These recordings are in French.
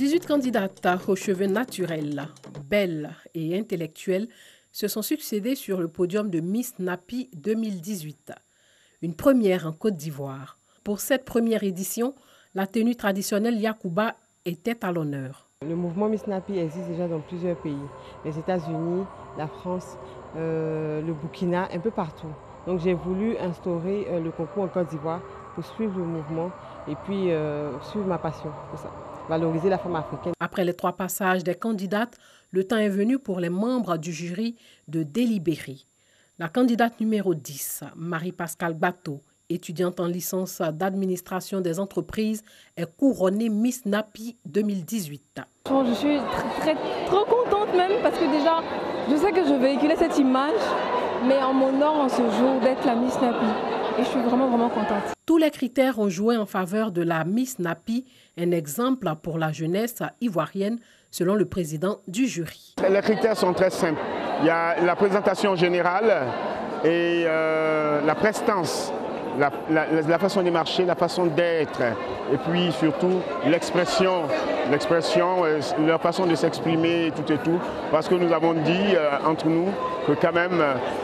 18 candidates aux cheveux naturels, belles et intellectuelles se sont succédées sur le podium de Miss Napi 2018. Une première en Côte d'Ivoire. Pour cette première édition, la tenue traditionnelle Yakuba était à l'honneur. Le mouvement Miss Napi existe déjà dans plusieurs pays. Les États-Unis, la France, le Burkina, un peu partout. Donc j'ai voulu instaurer le concours en Côte d'Ivoire pour suivre le mouvement et puis suivre ma passion, c'est ça. Valoriser la femme africaine. Après les 3 passages des candidates, le temps est venu pour les membres du jury de délibérer. La candidate numéro 10, Marie-Pascale Bateau, étudiante en licence d'administration des entreprises, est couronnée Miss Napi 2018. Je suis trop contente même parce que déjà, je sais que je véhiculais cette image, mais en mon honneur en ce jour d'être la Miss Napi. Et je suis vraiment contente. Tous les critères ont joué en faveur de la Miss Napi, un exemple pour la jeunesse ivoirienne, selon le président du jury. Les critères sont très simples. Il y a la présentation générale et la prestance, la façon de marcher, la façon d'être, et puis surtout l'expression, leur façon de s'exprimer, tout et tout. Parce que nous avons dit entre nous que quand même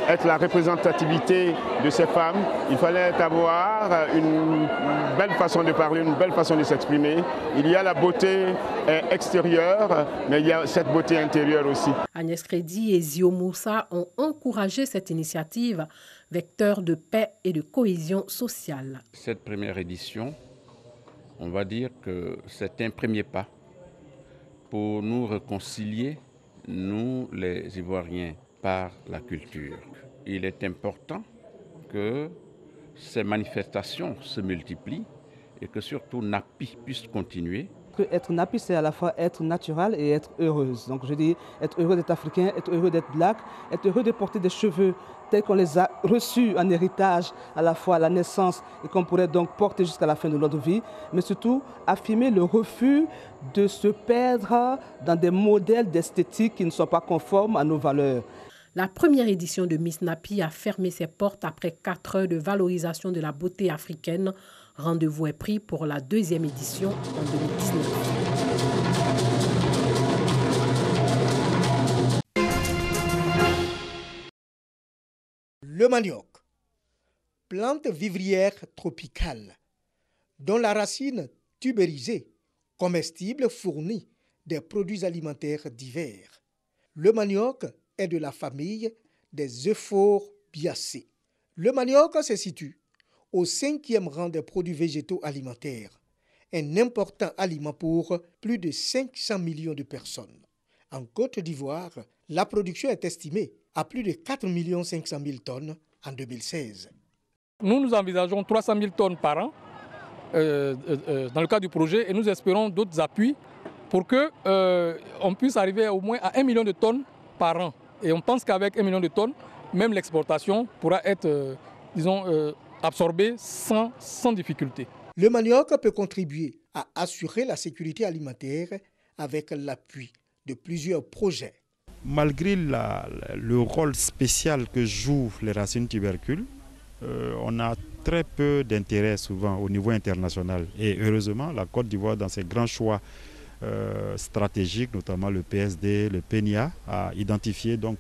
être la représentativité de ces femmes, il fallait avoir une belle façon de parler, une belle façon de s'exprimer. Il y a la beauté extérieure, mais il y a cette beauté intérieure aussi. Agnès Crédit et Zio Moussa ont encouragé cette initiative, vecteur de paix et de cohésion sociale. Cette première édition, on va dire que c'est un premier pas pour nous réconcilier, nous les Ivoiriens, par la culture. Il est important que ces manifestations se multiplient et que surtout Napi puisse continuer. Être Napi, c'est à la fois être naturel et être heureuse. Donc je dis être heureux d'être africain, être heureux d'être black, être heureux de porter des cheveux tels qu'on les a reçus en héritage à la fois à la naissance et qu'on pourrait donc porter jusqu'à la fin de notre vie, mais surtout affirmer le refus de se perdre dans des modèles d'esthétique qui ne sont pas conformes à nos valeurs. La première édition de Miss Napi a fermé ses portes après 4 heures de valorisation de la beauté africaine. Rendez-vous est pris pour la 2e édition en 2019. Le manioc, plante vivrière tropicale, dont la racine tubérisée, comestible, fournit des produits alimentaires divers. Le manioc est de la famille des Euphorbiacées. Le manioc se situe au 5e rang des produits végétaux alimentaires, un important aliment pour plus de 500 millions de personnes. En Côte d'Ivoire, la production est estimée à plus de 4 500 000 tonnes en 2016. Nous envisageons 300 000 tonnes par an dans le cadre du projet et nous espérons d'autres appuis pour qu'on puisse arriver au moins à 1 million de tonnes par an. Et on pense qu'avec 1 million de tonnes, même l'exportation pourra être, absorbée sans difficulté. Le manioc peut contribuer à assurer la sécurité alimentaire avec l'appui de plusieurs projets. Malgré le rôle spécial que jouent les racines tubercules, on a très peu d'intérêt souvent au niveau international. Et heureusement, la Côte d'Ivoire, dans ses grands choix stratégiques, notamment le PSD, le PNIA, a identifié donc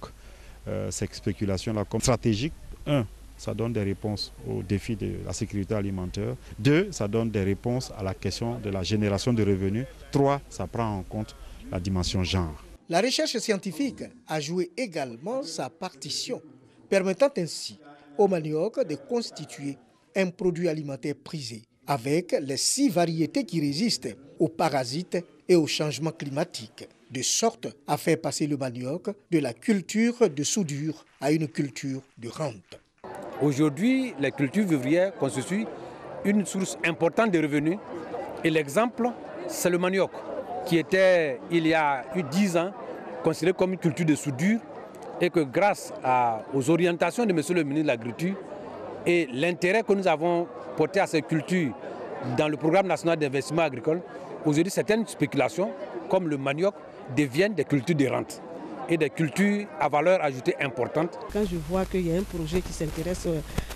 ces spéculations-là comme stratégiques. 1, ça donne des réponses aux défis de la sécurité alimentaire. 2, ça donne des réponses à la question de la génération de revenus. 3, ça prend en compte la dimension genre. La recherche scientifique a joué également sa partition, permettant ainsi au manioc de constituer un produit alimentaire prisé, avec les 6 variétés qui résistent aux parasites et au changement climatique, de sorte à faire passer le manioc de la culture de soudure à une culture de rente. Aujourd'hui, les cultures vivrières constituent une source importante de revenus. Et l'exemple, c'est le manioc, qui était, il y a eu 10 ans, considéré comme une culture de soudure, et que grâce aux orientations de M. le ministre de l'Agriculture et l'intérêt que nous avons porté à ces cultures dans le programme national d'investissement agricole, aujourd'hui certaines spéculations, comme le manioc, deviennent des cultures de rente et des cultures à valeur ajoutée importante. Quand je vois qu'il y a un projet qui s'intéresse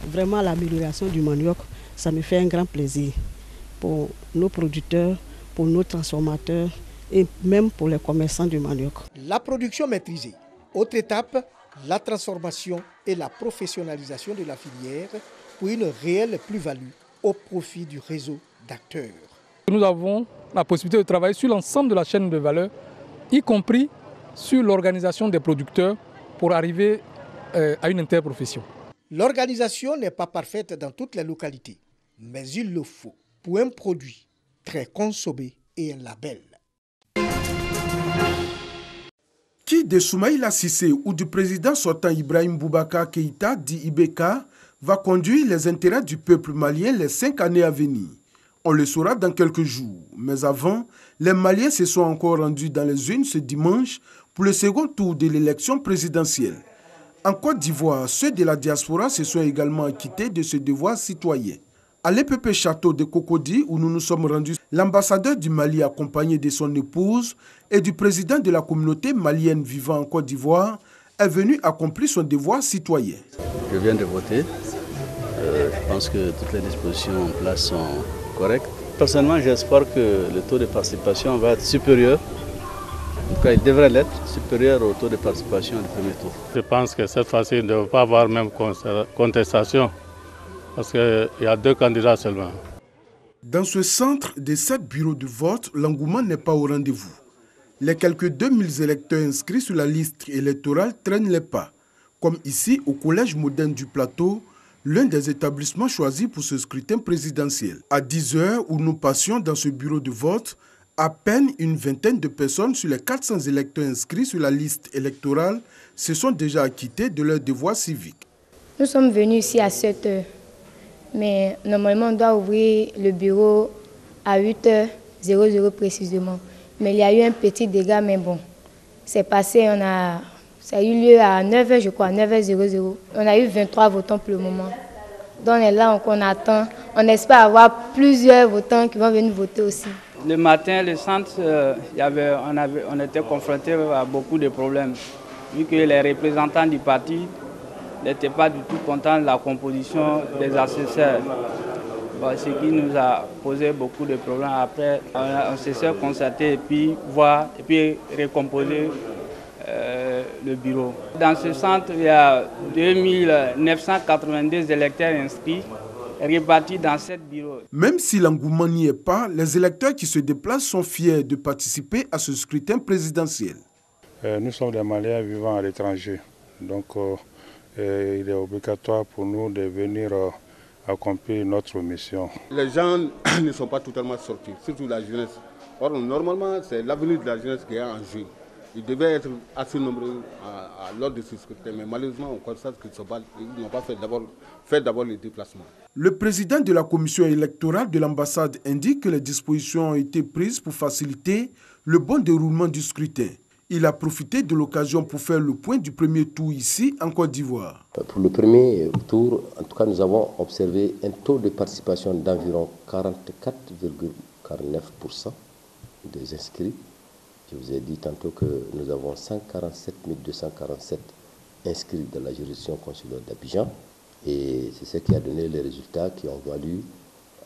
vraiment à l'amélioration du manioc, ça me fait un grand plaisir pour nos producteurs, pour nos transformateurs et même pour les commerçants du manioc. La production maîtrisée. Autre étape, la transformation et la professionnalisation de la filière pour une réelle plus-value au profit du réseau d'acteurs. Nous avons la possibilité de travailler sur l'ensemble de la chaîne de valeur, y compris sur l'organisation des producteurs pour arriver à une interprofession. L'organisation n'est pas parfaite dans toutes les localités, mais il le faut pour un produit très consommé et un label. Qui de Soumaïla Cissé ou du président sortant Ibrahim Boubacar Keïta, dit IBK, va conduire les intérêts du peuple malien les 5 années à venir? On le saura dans quelques jours. Mais avant, les Maliens se sont encore rendus dans les urnes ce dimanche pour le second tour de l'élection présidentielle. En Côte d'Ivoire, ceux de la diaspora se sont également acquittés de ce devoir citoyen. À l'EPP Château de Cocody, où nous nous sommes rendus, l'ambassadeur du Mali, accompagné de son épouse et du président de la communauté malienne vivant en Côte d'Ivoire, est venu accomplir son devoir citoyen. Je viens de voter. Je pense que toutes les dispositions en place sont correctes. Personnellement, j'espère que le taux de participation va être supérieur. En tout cas, il devrait l'être supérieur au taux de participation du premier tour. Je pense que cette fois-ci, il ne devrait pas avoir même contestation. Parce qu'il y a 2 candidats seulement. Dans ce centre de 7 bureaux de vote, l'engouement n'est pas au rendez-vous. Les quelques 2000 électeurs inscrits sur la liste électorale traînent les pas. Comme ici, au Collège moderne du Plateau, l'un des établissements choisis pour ce scrutin présidentiel. À 10 h, où nous passions dans ce bureau de vote, à peine une vingtaine de personnes sur les 400 électeurs inscrits sur la liste électorale se sont déjà acquittés de leur devoir civique. Nous sommes venus ici à 7 h. Mais normalement, on doit ouvrir le bureau à 8h00 précisément. Mais il y a eu un petit dégât, mais bon, c'est passé, ça a eu lieu à 9h, je crois, 9h00. On a eu 23 votants pour le moment. Donc on est là, on attend. On espère avoir plusieurs votants qui vont venir voter aussi. Le matin, le centre, on était confrontés à beaucoup de problèmes. Vu que les représentants du parti n'étaient pas du tout contents de la composition des assesseurs. Ce qui nous a posé beaucoup de problèmes. Après, on s'est concerté et puis voir et puis recomposer le bureau. Dans ce centre, il y a 2982 électeurs inscrits répartis dans 7 bureaux. Même si l'engouement n'y est pas, les électeurs qui se déplacent sont fiers de participer à ce scrutin présidentiel. Nous sommes des Maliens vivant à l'étranger. Donc, il est obligatoire pour nous de venir accomplir notre mission. Les gens ne sont pas totalement sortis, surtout la jeunesse. Or, normalement, c'est l'avenir de la jeunesse qui est en jeu. Ils devaient être assez nombreux à l'ordre de ce scrutin, mais malheureusement, on constate qu'ils n'ont pas fait d'abord les déplacements. Le président de la commission électorale de l'ambassade indique que les dispositions ont été prises pour faciliter le bon déroulement du scrutin. Il a profité de l'occasion pour faire le point du premier tour ici en Côte d'Ivoire. Pour le premier tour, en tout cas, nous avons observé un taux de participation d'environ 44,49% des inscrits. Je vous ai dit tantôt que nous avons 147 247 inscrits dans la juridiction consulaire d'Abidjan. Et c'est ce qui a donné les résultats qui ont valu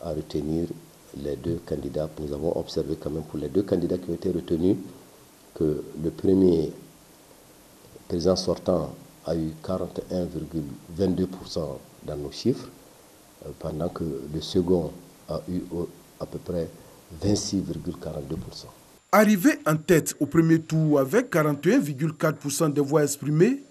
à retenir les 2 candidats. Nous avons observé quand même pour les 2 candidats qui ont été retenus que le premier président sortant a eu 41,22% dans nos chiffres, pendant que le second a eu à peu près 26,42%. Arrivé en tête au premier tour avec 41,4% des voix exprimées,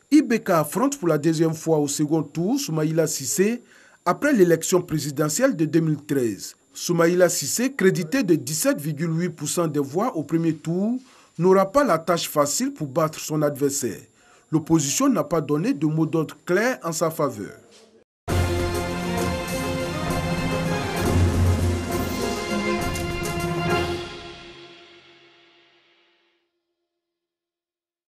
IBK affronte pour la deuxième fois au second tour Soumaïla Cissé après l'élection présidentielle de 2013. Soumaïla Cissé, crédité de 17,8% des voix au premier tour, n'aura pas la tâche facile pour battre son adversaire. L'opposition n'a pas donné de mot d'ordre clair en sa faveur.